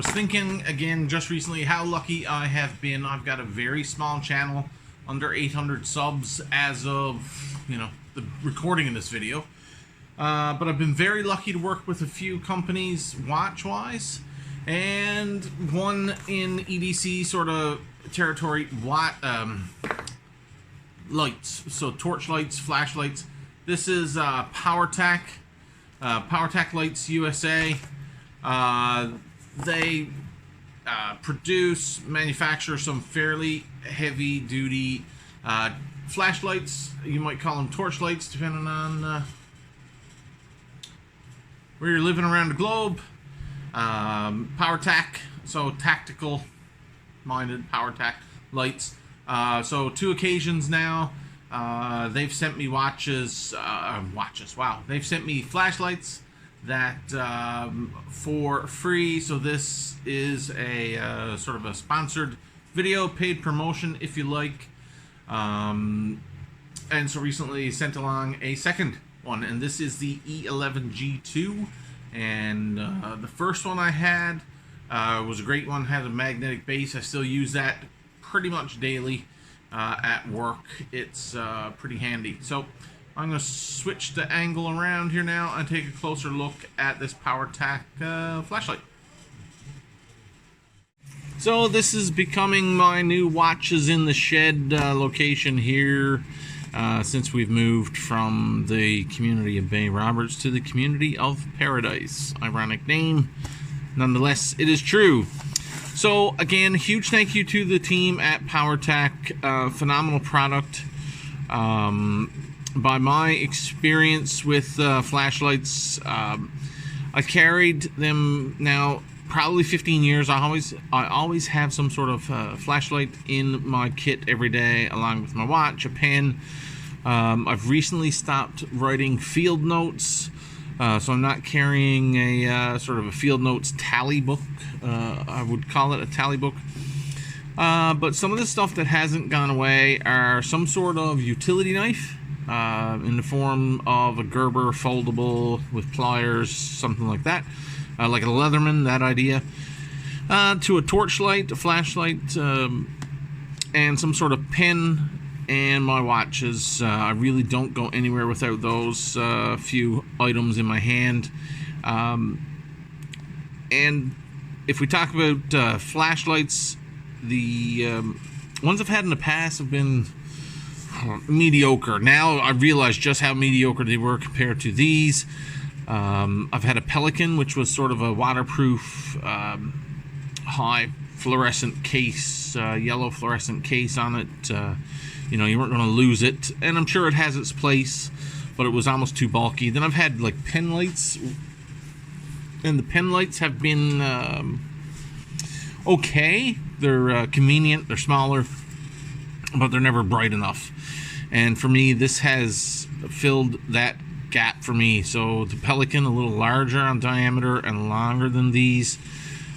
was thinking again just recently how lucky I have been. I've got a very small channel, under 800 subs as of, you know, the recording of this video. But I've been very lucky to work with a few companies watch-wise, and one in E.D.C. sort of territory, lights, so torch lights, flashlights. This is Powertac Lights USA. They manufacture some fairly heavy-duty flashlights. You might call them torch lights, depending on where you're living around the globe. Powertac, so tactical-minded Powertac lights. So 2 occasions now, they've sent me watches. Wow, they've sent me flashlights that for free. So this is a sort of a sponsored video, paid promotion if you like. And so recently sent along a second one, and this is the E11-G2. And the first one I had was a great one, had a magnetic base. I still use that pretty much daily at work. It's pretty handy. So I'm going to switch the angle around here now and take a closer look at this Powertac flashlight. So this is becoming my new watches in the shed location here, since we've moved from the community of Bay Roberts to the community of Paradise. Ironic name, nonetheless it is true. So again, huge thank you to the team at Powertac. Phenomenal product. By my experience with flashlights, I carried them now probably 15 years. I always have some sort of flashlight in my kit every day, along with my watch, a pen. I've recently stopped writing field notes, so I'm not carrying a sort of a field notes tally book. I would call it a tally book. But some of the stuff that hasn't gone away are some sort of utility knife, in the form of a Gerber foldable with pliers, something like that, like a Leatherman, that idea, to a torchlight, a flashlight, and some sort of pen, and my watches. I really don't go anywhere without those few items in my hand. And if we talk about flashlights, the ones I've had in the past have been mediocre. Now I realize just how mediocre they were compared to these. I've had a Pelican, which was sort of a waterproof, high fluorescent case, yellow fluorescent case on it. You know, you weren't going to lose it, and I'm sure it has its place, but it was almost too bulky. Then I've had like pen lights, and the pen lights have been okay. They're convenient, they're smaller, but they're never bright enough. And for me, this has filled that gap for me. So the Pelican, a little larger on diameter and longer than these,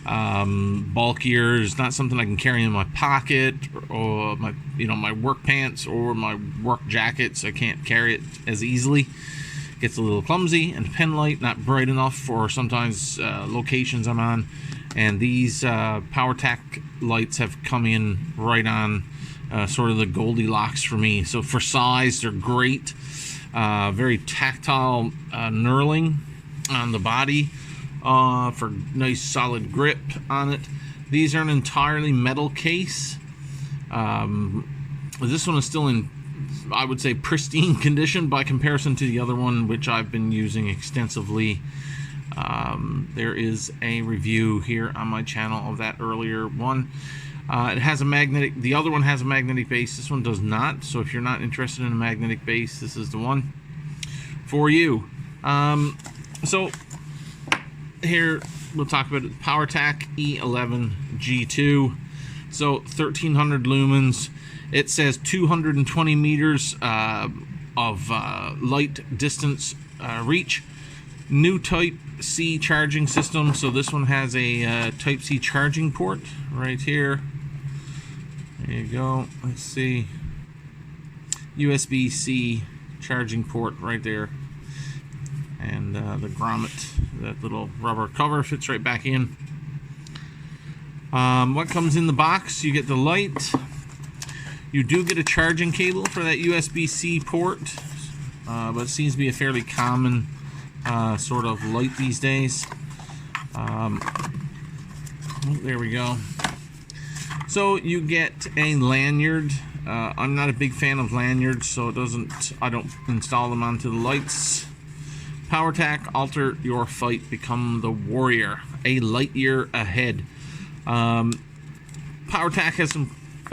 bulkier. It's not something I can carry in my pocket or my, you know, my work pants or my work jackets. I can't carry it as easily. Gets a little clumsy, and the pen light not bright enough for sometimes locations I'm on. And these Powertac lights have come in right on sort of the Goldilocks for me. So for size, they're great. Very tactile knurling on the body for nice solid grip on it. These are an entirely metal case. This one is still in, I would say, pristine condition by comparison to the other one, which I've been using extensively. There is a review here on my channel of that earlier one. It has a magnetic, the other one has a magnetic base, this one does not. So if you're not interested in a magnetic base, this is the one for you. So here we'll talk about it. Powertac E11-G2. So 1300 lumens. It says 220 meters of light distance reach. New Type C charging system. So this one has a Type C charging port right here. There you go. Let's see. USB-C charging port right there. And the grommet, that little rubber cover, fits right back in. What comes in the box? You get the light. You do get a charging cable for that USB-C port, but it seems to be a fairly common sort of light these days. There we go. So you get a lanyard. I'm not a big fan of lanyards, so I don't install them onto the lights. Powertac, alter your fight, become the warrior, a light year ahead. Powertac has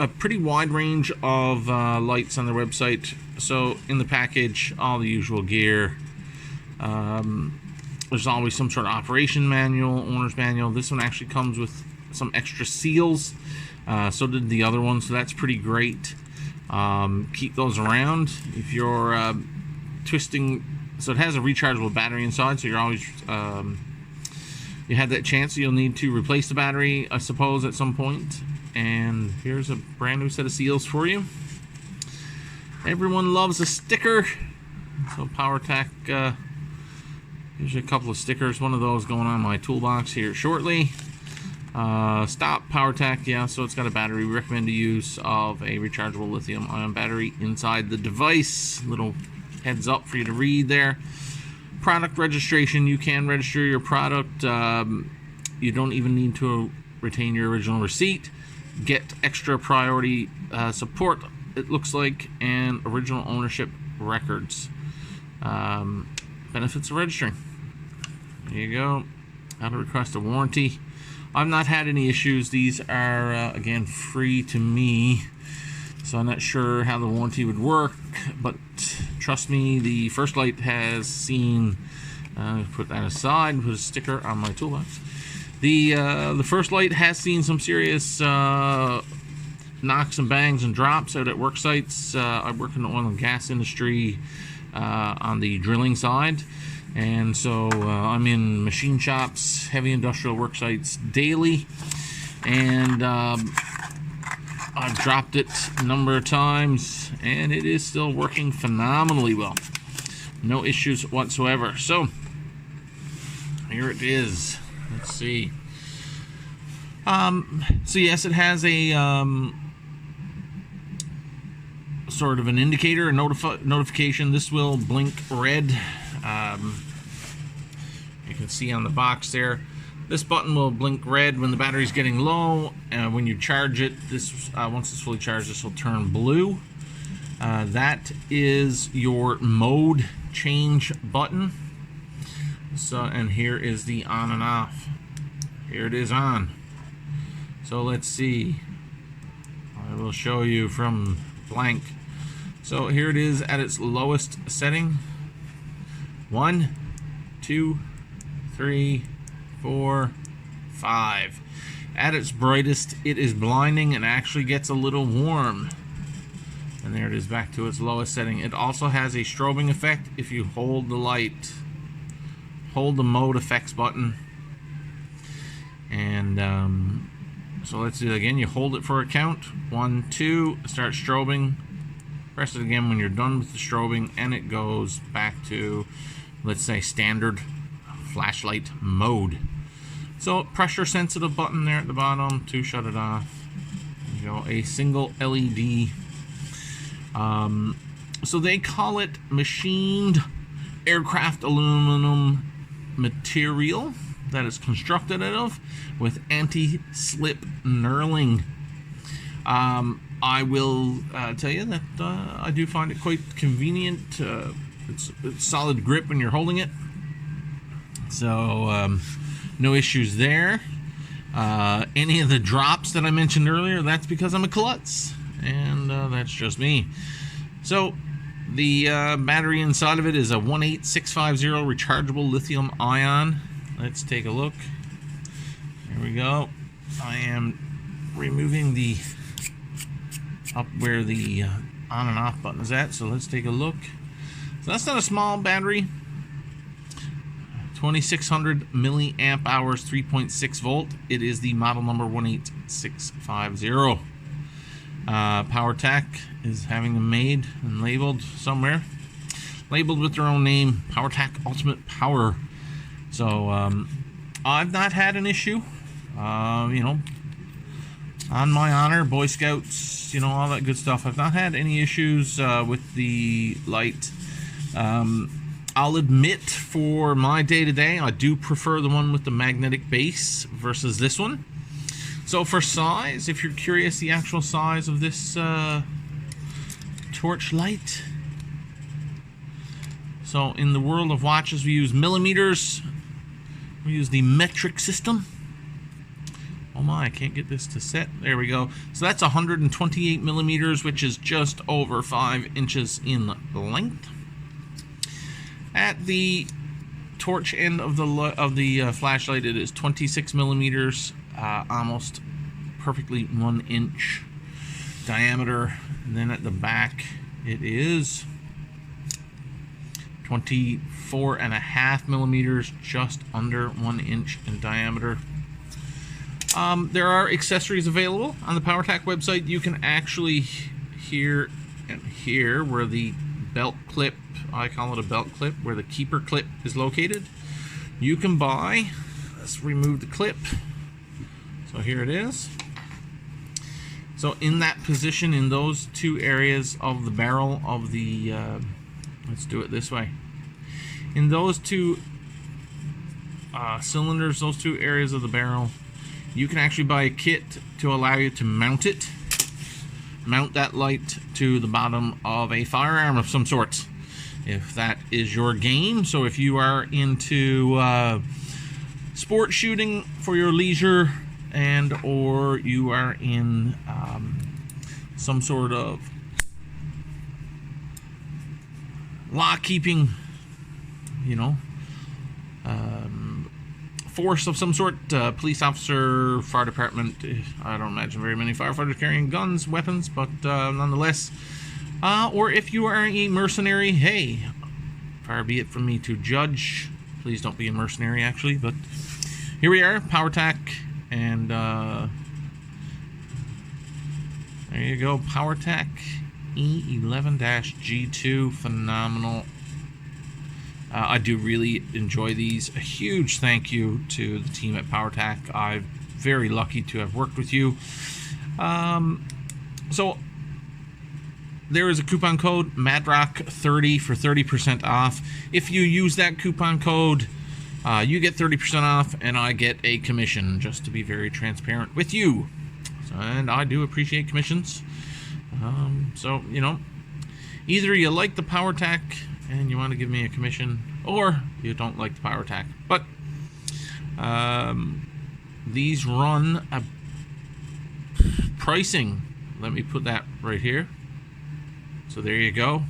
a pretty wide range of lights on their website. So in the package, all the usual gear. There's always some sort of operation manual, owner's manual. This one actually comes with some extra seals. So did the other one, so that's pretty great. Keep those around if you're twisting. So it has a rechargeable battery inside, so you're always you had that chance. So you'll need to replace the battery, I suppose, at some point. And here's a brand new set of seals for you. Everyone loves a sticker, so Powertac. Here's a couple of stickers. One of those going on my toolbox here shortly. Stop Powertac, yeah, so it's got a battery. We recommend the use of a rechargeable lithium-ion battery inside the device. Little heads up for you to read there. Product registration, you can register your product. You don't even need to retain your original receipt. Get extra priority support, it looks like, and original ownership records. Benefits of registering. There you go. How to request a warranty. I've not had any issues. These are, again, free to me, so I'm not sure how the warranty would work, but trust me, the first light has seen, put that aside, put a sticker on my toolbox. The first light has seen some serious knocks and bangs and drops out at work sites. I work in the oil and gas industry on the drilling side. And so I'm in machine shops, heavy industrial work sites daily, and I've dropped it a number of times, and it is still working phenomenally well. No issues whatsoever. So here it is. Let's see. So yes, it has a sort of an indicator, a notification. This will blink red. You can see on the box there, this button will blink red when the battery's getting low, and when you charge it, this once it's fully charged, this will turn blue. That is your mode change button. So, and here is the on and off. Here it is on. So let's see. I will show you from blank. So here it is at its lowest setting. 1, 2, 3, 4, 5. At its brightest, it is blinding and actually gets a little warm. And there it is back to its lowest setting. It also has a strobing effect if you hold the light. Hold the mode effects button. And so let's do it again. You hold it for a count. 1, 2, start strobing. Press it again when you're done with the strobing, and it goes back to, let's say, standard flashlight mode. So pressure sensitive button there at the bottom to shut it off. There you go, a single LED. So they call it machined aircraft aluminum material that it's constructed out of with anti-slip knurling. I will tell you that I do find it quite convenient. It's solid grip when you're holding it, so no issues there. Any of the drops that I mentioned earlier, that's because I'm a klutz, and that's just me. So the battery inside of it is a 18650 rechargeable lithium ion. Let's take a look. Here we go. I am removing the up where the on and off button is at, so let's take a look. So that's not a small battery. 2600 milliamp hours, 3.6 volt. It is the model number 18650. Powertac is having them made and labeled somewhere, labeled with their own name, Powertac Ultimate Power. So I've not had an issue. You know, On my honor, Boy Scouts, you know, all that good stuff. I've not had any issues with the light. I'll admit, for my day-to-day, I do prefer the one with the magnetic base versus this one. So for size, if you're curious the actual size of this torch light, so in the world of watches we use millimeters, we use the metric system. Oh my, I can't get this to set. There we go. So that's 128 millimeters, which is just over 5 inches in length. At the torch end of the flashlight, it is 26 millimeters, almost perfectly 1 inch diameter. And then at the back, it is 24.5 millimeters, just under 1 inch in diameter. There are accessories available on the Powertac website. You can actually here where the belt clip, I call it a belt clip, where the keeper clip is located. You can buy, let's remove the clip. So here it is. So in that position, in those two areas of the barrel of the, let's do it this way. In those two cylinders, those two areas of the barrel, you can actually buy a kit to allow you to mount it. Mount that light to the bottom of a firearm of some sort, if that is your game. So if you are into sport shooting for your leisure, and or you are in some sort of lock keeping, you know, force of some sort, police officer, fire department. I don't imagine very many firefighters carrying guns, weapons, but nonetheless. Or if you are a mercenary, hey, far be it from me to judge. Please don't be a mercenary, actually. But here we are, Powertac, and there you go, Powertac E11-G2, phenomenal. I do really enjoy these. A huge thank you to the team at Powertac. I'm very lucky to have worked with you. So there is a coupon code, MADROCK30, for 30% off. If you use that coupon code, you get 30% off, and I get a commission, just to be very transparent with you. So, and I do appreciate commissions. So, you know, either you like the Powertac and you want to give me a commission, or you don't like the Powertac. But these run a pricing. Let me put that right here. So there you go,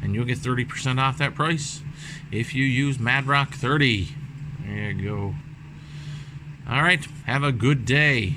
and you'll get 30% off that price if you use MADROCK30. There you go. All right, have a good day.